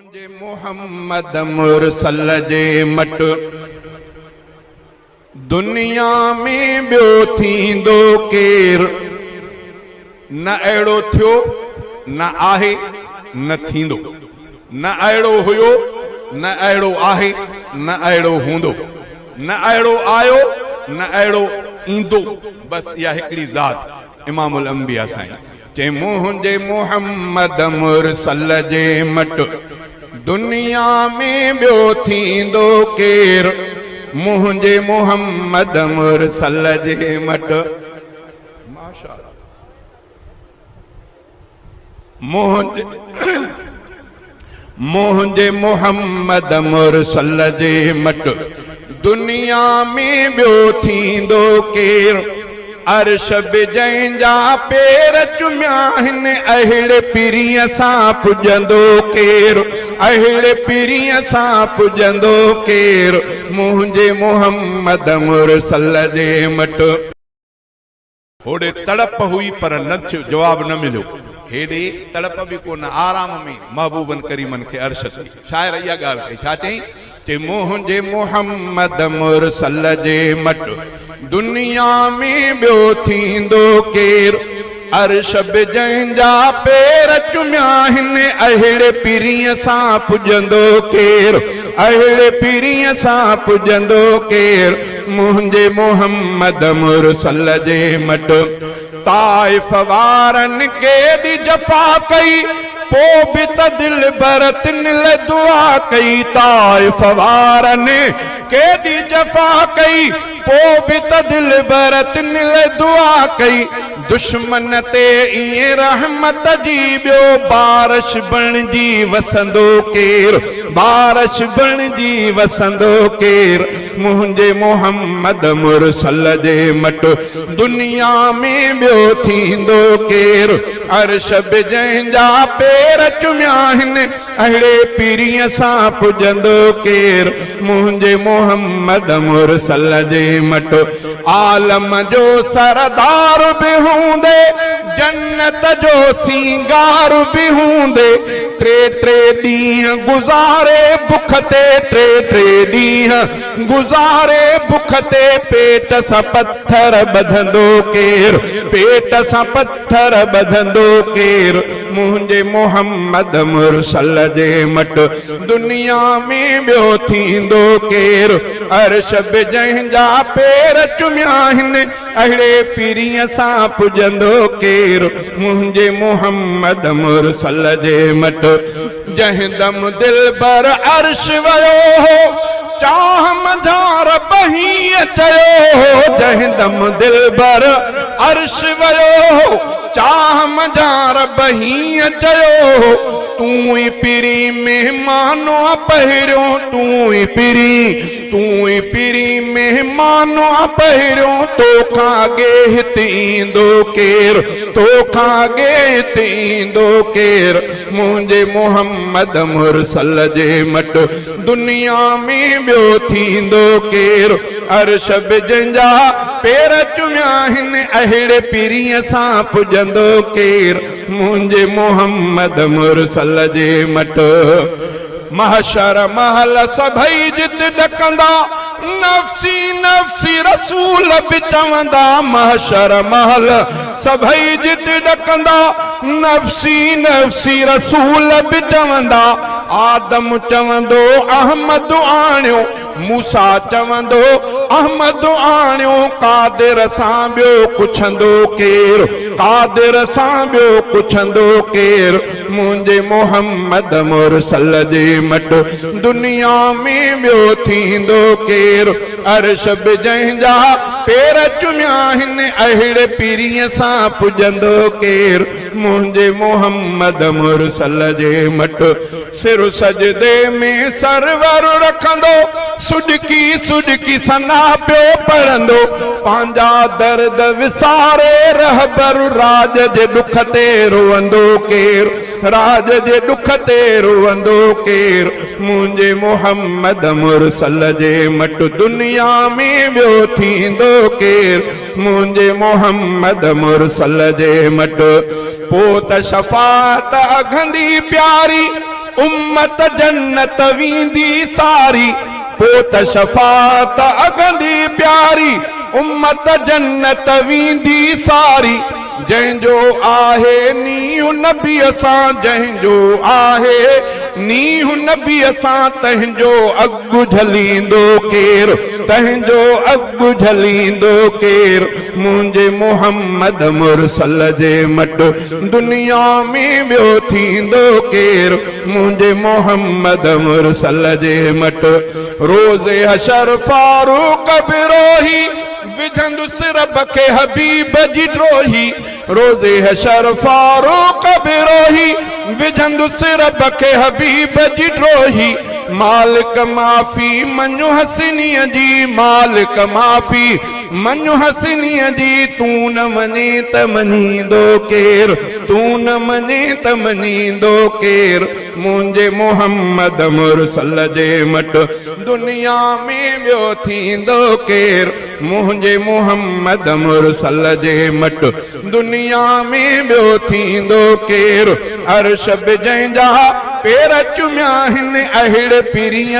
मुझे मोहम्मद मुरसल जे मट दुनिया में बियो थींदो केर न अहिड़ो थियो न आहे न थींदो न अहिड़ो हुयो न अहिड़ो आहे न अहिड़ो हूंदो न अहिड़ो आयो न अहिड़ो ईंदो। बस इहा हिकिड़ी ज़ात इमामुल अंबिया साईं चे मुझे मोहम्मद मुरसल जे मट दुनिया में बियो थींदो केर मुझे मोहम्मद मुरसल जे मट माशाअल्लाह मुझे मोहम्मद मुरसल जे मट दुनिया में बियो थींदो केर अर्श जंहिंजा पेर चुमिया आहिनि अहिड़े पीरीअ सां पुॼंदो केर अहिड़े पीरीअ सां पुॼंदो केर मुंहिंजे मोहम्मद मुरसल जे मट। होॾे तड़प हुई पर न थियो जवाब न मिलियो हेॾे तड़प बि कोन आराम में महबूबन करीमन खे अर्श थी शायर इहा ॻाल्हि कई छा चई ते मुंहिंजे मोहम्मद मुरसल जे मट दुनिया में बियो थींदो केर अर्श जंहिंजा पेर चुमिया आहिनि अहिड़े पीरीअ सां पुॼंदो केर अहिड़े पीरीअ सां पुॼंदो केर मुंहिंजे मोहम्मद मुरसल जे मट। ताइफ़ वारनि केॾी जफ़ा कई पोइ बि त दिल भरत निल दुआ कई ताइफ़ वारनि केॾी जफ़ा कई पोइ बि त दिल भरत निल दुआ कई दुश्मन ते ईअं रहमत जी ॿियो बारिश बणिजी वसंदो केर बारिश बणिजी वसंदो केर मुंहिंजे मोहम्मद मुरसल जे मट दुनिया में ॿियो थींदो केर अर्श जंहिंजा पेर चुमिया आहिनि अहिड़े पीरीअ सां पुॼंदो केर मुंहिंजे मोहम्मद मुरसल जे मट। आलम जो सरदार बि हूंदे जन्नत जो सिंगार बि हूंदे टे टे ॾींहं गुज़ारे बुख ते टे टे ॾींहं गुज़ारे बुख ते पेट सां पत्थर ॿधंदो केर पेट सां पत्थर ॿधंदो केर मुंहिंजे मोहम्मद मुरसल जे मट दुनिया में ॿियो थींदो केर अर्श जंहिंजा पेर चुमिया आहिनि अहिड़े पीरीअ सां पुॼंदो केर मुंहिंजे मोहम्मद मुरसल जे मट। जंहिं दम दिल बर अर्श वियो हो चाह मझार बहीअ चयो जंहिं दम दिल बर अर्श वियो हो चाह मझार बहीअ चयो तूं ई पीरी महिमानो पहिरियों तूं ई पीरी महिमानो पहिरियों तोखां अॻे हिते ईंदो केर तोखां अॻे हिते ईंदो केर मुंहिंजे मोहम्मद मुरसल जे मट दुनिया में ॿियो थींदो केर अर्श जंहिंजा पेर चुमिया आहिनि अहिड़े पीरीअ सां पुॼंदो केर मुंहिंजे मोहम्मद मुरसल जे मट। महशर महल सभई जित ॾकंदा नफ़्सी नफ़्सी रसूल बि चवंदा महशर महल सभई जित ॾकंदा नफ़्सी नफ़्सी रसूल बि चवंदा आदम चवंदो अहमद आणियो मूसा चवंदो अहमद आणियो कादिर सां ॿियो पुछंदो केर कादिर सां ॿियो पुछंदो केर मुंहिंजे मोहम्मद मुरसल जे मट दुनिया में ॿियो थींदो केर अर्श जंहिंजा पेर चुमिया आहिनि अहिड़े पीरीअ सां पुॼंदो केर मुंहिंजे मोहम्मद मुरसल जे मट। सिर सजदे में सरवर रखंदो सुडकी सुडकी सना पियो पढ़ंदो पंहिंजा दर्द विसारे रहबर राज जे दुख ते रोवंदो केर राज जे दुख ते रोवंदो केर मुंहिंजे मोहम्मद मुरसल जे मट दुनिया में ॿियो थींदो केर मुंहिंजे मोहम्मद मुरसल जे मट। पोइ त शफ़ाअत अघंदी प्यारी उम्मत जन्नत वींदी सारी पोत शफात अगंदी प्यारी उम्मत जन्नत वींदी सारी जंहिंजो आहे नीहु नबी सां जंहिंजो आहे नीहु नबी सां तंहिंजो अगु झलींदो केर तंहिंजो अगु झलींदो केर मुंहिंजे मोहम्मद मुरसल जे मट दुनिया में ॿियो थींदो केर मुंहिंजे मोहम्मद मुरसल जे मट रोज़े हशर फारूक बिरोही विझंदुसि रब खे हबीब जी ड्रोही रोज़े हशर फारूक बिरोही विझंदुसि रब खे हबीब जी ड्रोही मालिक माफ़ी मनु हसनीअ जी मालिक माफ़ी मनु हसनीअ जी तूं न मञे त मञींदो केर तूं न मञे त मञींदो केर मुंहिंजे मोहम्मद मुरसल जे मट दुनिया में ॿियो थींदो केर मुंहिंजे मोहम्मद मुरसल जे मट दुनिया में ॿियो थींदो केर अर्श बि जंहिंजा पेर चुमिया आहिनि अहिड़े पीरीअ